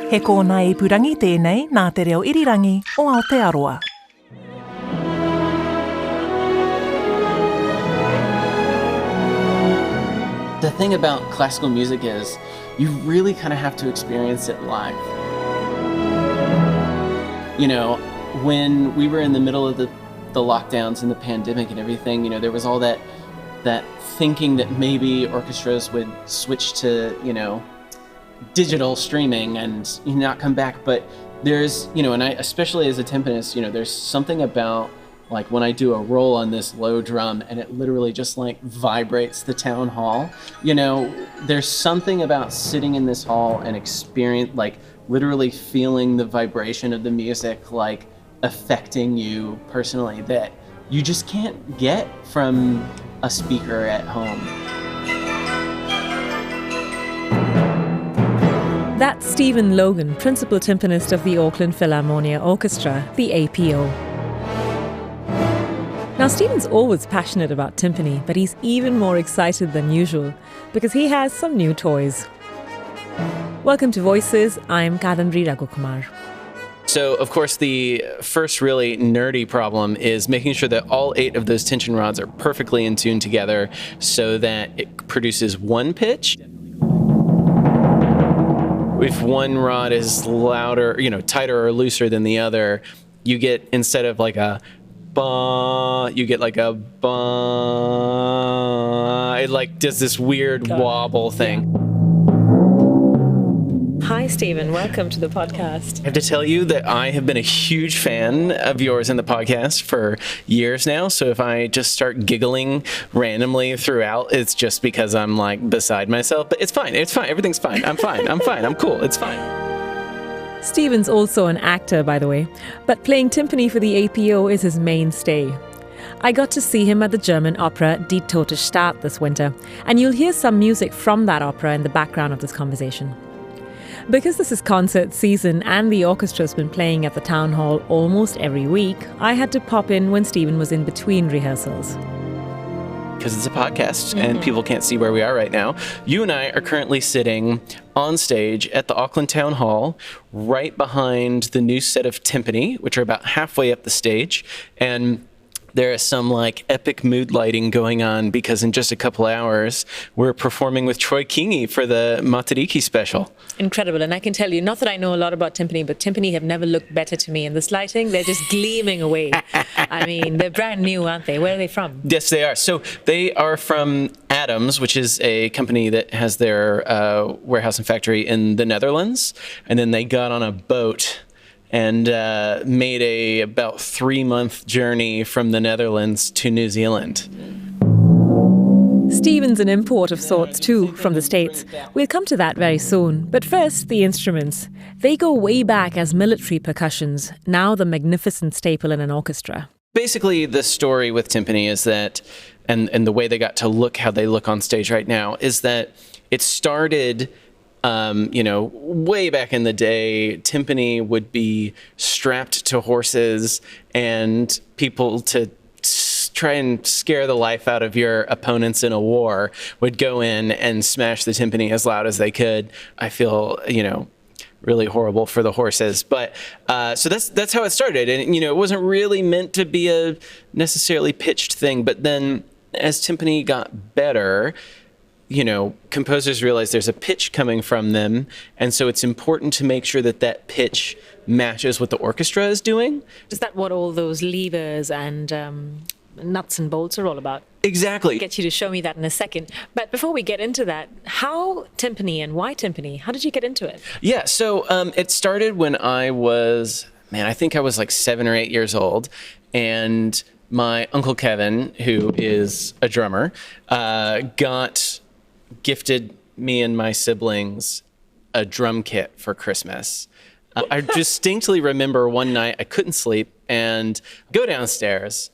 He kōna e purangi tēnei nā te reo irirangi o Aotearoa. The thing about classical music is you really kind of have to experience it live. You know, when we were in the middle of the lockdowns and the pandemic and everything, you know, there was all that thinking that maybe orchestras would switch to, you know, digital streaming and not come back. But there's, you know, and I, especially as a timpanist, you know, there's something about like when I do a roll on this low drum and it literally just like vibrates the town hall, you know, there's something about sitting in this hall and experience, like literally feeling the vibration of the music, like affecting you personally that you just can't get from a speaker at home. That's Stephen Logan, principal timpanist of the Auckland Philharmonia Orchestra, the APO. Now, Stephen's always passionate about timpani, but he's even more excited than usual because he has some new toys. Welcome to Voices. I'm Kadambari Raghukumar. So, of course, the first really nerdy problem is making sure that all 8 of those tension rods are perfectly in tune together so that it produces one pitch. If one rod is louder, you know, tighter or looser than the other, you get, instead of like a ba, you get like a ba. It like does this weird wobble thing. Hi, Stephen. Welcome to the podcast. I have to tell you that I have been a huge fan of yours in the podcast for years now. So if I just start giggling randomly throughout, it's just because I'm like beside myself. But it's fine. It's fine. Everything's fine. I'm fine. I'm fine. I'm cool. It's fine. Stephen's also an actor, by the way, but playing timpani for the APO is his mainstay. I got to see him at the German opera Die Tote Stadt this winter, and you'll hear some music from that opera in the background of this conversation. Because this is concert season and the orchestra's been playing at the town hall almost every week, I had to pop in when Stephen was in between rehearsals. Because it's a podcast and people can't see where we are right now. You and I are currently sitting on stage at the Auckland Town Hall, right behind the new set of timpani, which are about halfway up the stage. And there is some like epic mood lighting going on because in just a couple hours, we're performing with Troy Kingi for the Matariki special. Incredible. And I can tell you, not that I know a lot about timpani, but timpani have never looked better to me in this lighting. They're just gleaming away. I mean, they're brand new, aren't they? Where are they from? Yes, they are. So they are from Adams, which is a company that has their warehouse and factory in the Netherlands. And then they got on a boat and made a about 3-month journey from the Netherlands to New Zealand. Stephen's an import of sorts too, from the States. We'll come to that very soon. But first, the instruments. They go way back as military percussions, now the magnificent staple in an orchestra. Basically, the story with timpani is that, and the way they got to look how they look on stage right now, is that it started way back in the day. Timpani would be strapped to horses and people to try and scare the life out of your opponents in a war would go in and smash the timpani as loud as they could. I feel, really horrible for the horses. But so that's how it started. And, it wasn't really meant to be a necessarily pitched thing. But then as timpani got better, composers realize there's a pitch coming from them, and so it's important to make sure that pitch matches what the orchestra is doing. Is that what all those levers and nuts and bolts are all about? Exactly. I'll get you to show me that in a second. But before we get into that, how timpani and why timpani? How did you get into it? Yeah, so it started when I was, I think I was like 7 or 8 years old, and my Uncle Kevin, who is a drummer, gifted me and my siblings a drum kit for Christmas. I distinctly remember one night I couldn't sleep and go downstairs.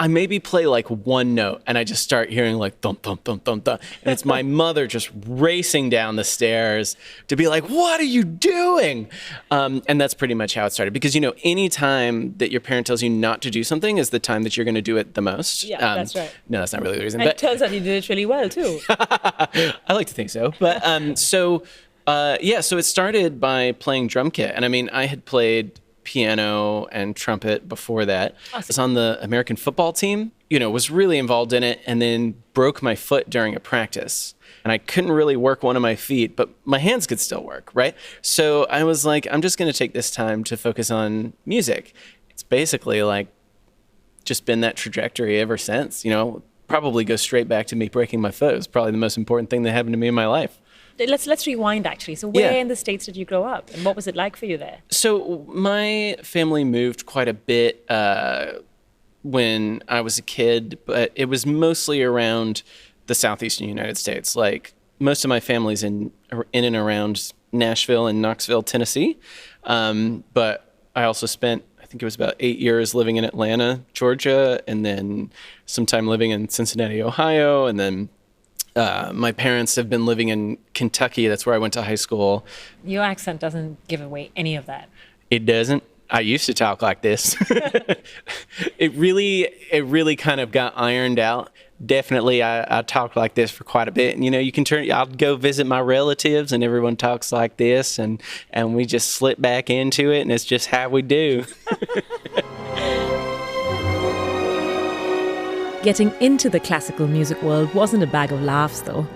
I maybe play like one note and I just start hearing like thump, thump, thump, thump, thump. And it's my mother just racing down the stairs to be like, what are you doing? And that's pretty much how it started. Because, any time that your parent tells you not to do something is the time that you're going to do it the most. Yeah, that's right. No, that's not really the reason. And it turns out you did it really well too. I like to think so. But so Yeah, so it started by playing drum kit. And I mean, I had played piano and trumpet before that. Awesome. I was on the American football team, was really involved in it, and then broke my foot during a practice. And I couldn't really work one of my feet, but my hands could still work, right? So I was like, I'm just going to take this time to focus on music. It's basically like just been that trajectory ever since, probably goes straight back to me breaking my foot. It was probably the most important thing that happened to me in my life. Let's rewind, actually. So where in the States did you grow up, and what was it like for you there? So my family moved quite a bit when I was a kid, but it was mostly around the southeastern United States. Like most of my family's in and around Nashville and Knoxville, Tennessee. But I also spent, I think it was about 8 years living in Atlanta, Georgia, and then some time living in Cincinnati, Ohio, and then my parents have been living in Kentucky. That's where I went to high school. Your accent doesn't give away any of that. It doesn't. I used to talk like this. It really kind of got ironed out. Definitely, I talked like this for quite a bit. And, I'll go visit my relatives and everyone talks like this, and we just slip back into it, and it's just how we do. Getting into the classical music world wasn't a bag of laughs, though.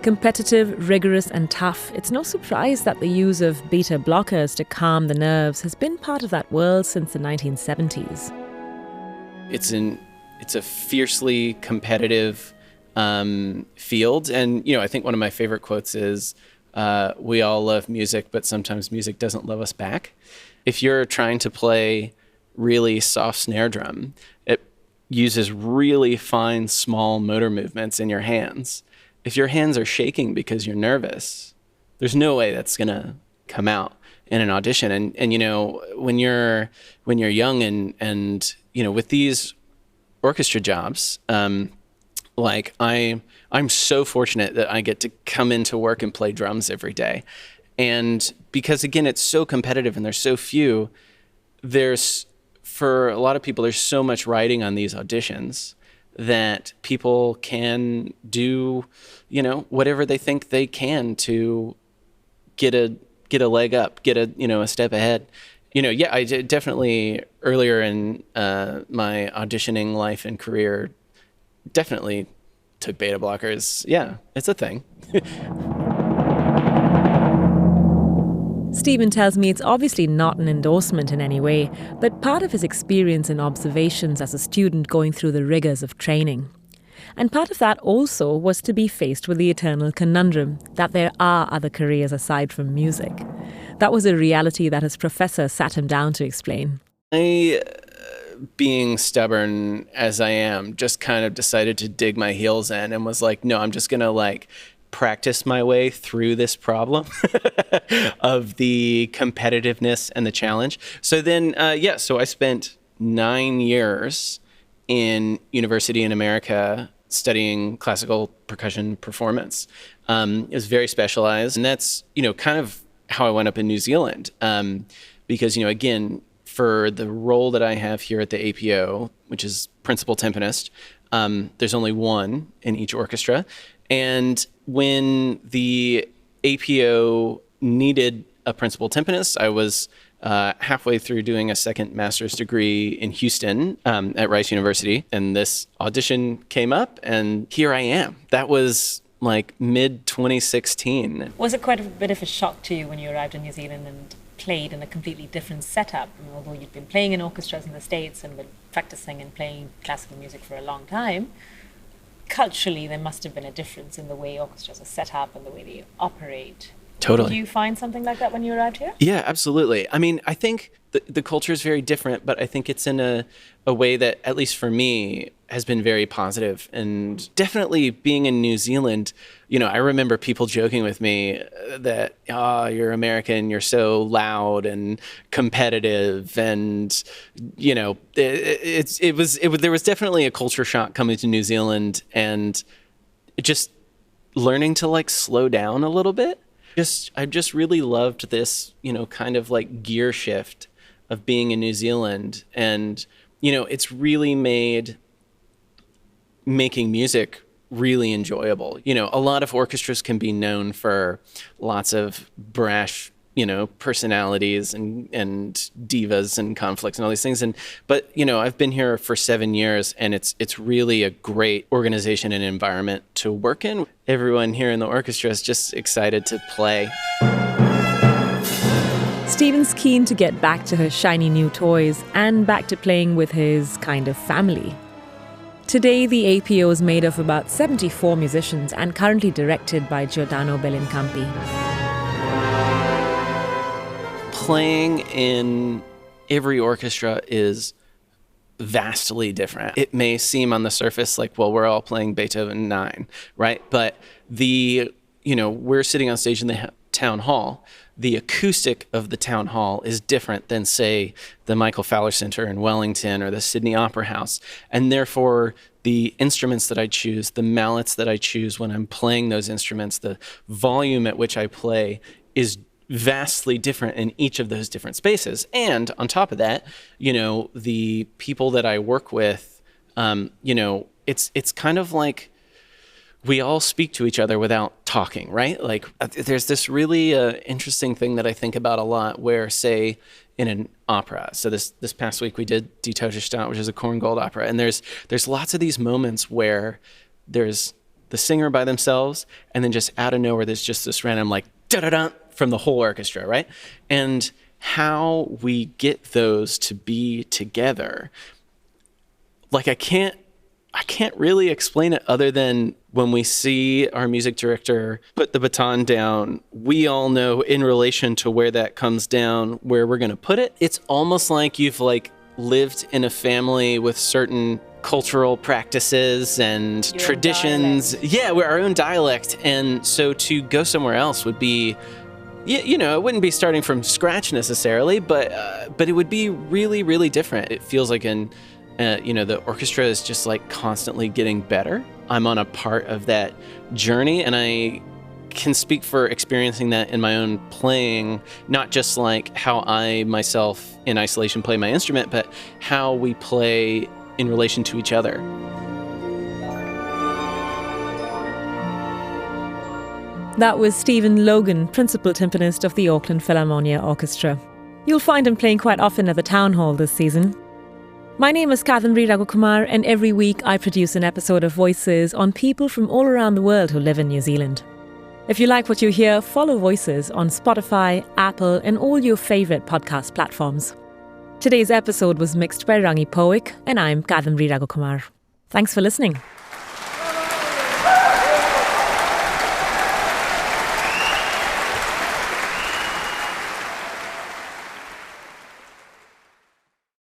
Competitive, rigorous and tough, it's no surprise that the use of beta blockers to calm the nerves has been part of that world since the 1970s. It's a fiercely competitive field. And, I think one of my favorite quotes is, we all love music, but sometimes music doesn't love us back. If you're trying to play really soft snare drum, it uses really fine, small motor movements in your hands. If your hands are shaking because you're nervous, there's no way that's going to come out in an audition. And when you're young and with these orchestra jobs, I'm so fortunate that I get to come into work and play drums every day. And because again, it's so competitive and there's so few, for a lot of people, there's so much riding on these auditions that people can do, whatever they think they can to get a leg up, get a step ahead. I did definitely earlier in my auditioning life and career, definitely took beta blockers. Yeah, it's a thing. Stephen tells me it's obviously not an endorsement in any way, but part of his experience and observations as a student going through the rigours of training. And part of that also was to be faced with the eternal conundrum that there are other careers aside from music. That was a reality that his professor sat him down to explain. I, being stubborn as I am, just kind of decided to dig my heels in and was like, no, I'm just going to practice my way through this problem of the competitiveness and the challenge. So then, so I spent 9 years in university in America studying classical percussion performance. It was very specialized, and that's, kind of how I wound up in New Zealand. Because, again, for the role that I have here at the APO, which is principal timpanist, there's only one in each orchestra. And when the APO needed a principal timpanist, I was halfway through doing a second master's degree in Houston at Rice University. And this audition came up, and here I am. That was mid-2016. Was it quite a bit of a shock to you when you arrived in New Zealand and played in a completely different setup? Although you'd been playing in orchestras in the States and been practicing and playing classical music for a long time, culturally, there must have been a difference in the way orchestras are set up and the way they operate. Totally. Did you find something like that when you arrived here? Yeah, absolutely. I mean, I think the culture is very different, but I think it's in a way that, at least for me, has been very positive. And definitely being in New Zealand, I remember people joking with me that, you're American, you're so loud and competitive. And, there was definitely a culture shock coming to New Zealand, and just learning to slow down a little bit. I just really loved this, kind of gear shift of being in New Zealand. And, it's really made making music really enjoyable. A lot of orchestras can be known for lots of brash, personalities and divas and conflicts and all these things. But I've been here for 7 years, and it's really a great organization and environment to work in. Everyone here in the orchestra is just excited to play. Stephen's keen to get back to his shiny new toys and back to playing with his kind of family. Today, the APO is made of about 74 musicians and currently directed by Giordano Bellincampi. Playing in every orchestra is vastly different. It may seem on the surface like, well, we're all playing Beethoven 9, right? But we're sitting on stage in the town hall. The acoustic of the town hall is different than, say, the Michael Fowler Center in Wellington or the Sydney Opera House. And therefore, the instruments that I choose, the mallets that I choose when I'm playing those instruments, the volume at which I play is vastly different in each of those different spaces. And on top of that, the people that I work with, it's kind of like we all speak to each other without talking, right? Like there's this really interesting thing that I think about a lot where, say, in an opera. So this past week we did Die Tote Stadt, which is a Korngold opera. And there's lots of these moments where there's the singer by themselves, and then just out of nowhere, there's just this random like da-da-da from the whole orchestra, right? And how we get those to be together, like I can't really explain it other than when we see our music director put the baton down, we all know in relation to where that comes down, where we're going to put it. It's almost like you've lived in a family with certain cultural practices and your traditions. Yeah, we're our own dialect. And so to go somewhere else would be, it wouldn't be starting from scratch necessarily, but it would be really, really different. It feels like the orchestra is just constantly getting better. I'm on a part of that journey, and I can speak for experiencing that in my own playing, not just how I myself in isolation play my instrument, but how we play in relation to each other. That was Stephen Logan, principal timpanist of the Auckland Philharmonia Orchestra. You'll find him playing quite often at the Town Hall this season. My name is Kadambari Raghukumar, and every week I produce an episode of Voices on people from all around the world who live in New Zealand. If you like what you hear, follow Voices on Spotify, Apple, and all your favourite podcast platforms. Today's episode was mixed by Rangi Poik, and I'm Kadambari Raghukumar. Thanks for listening.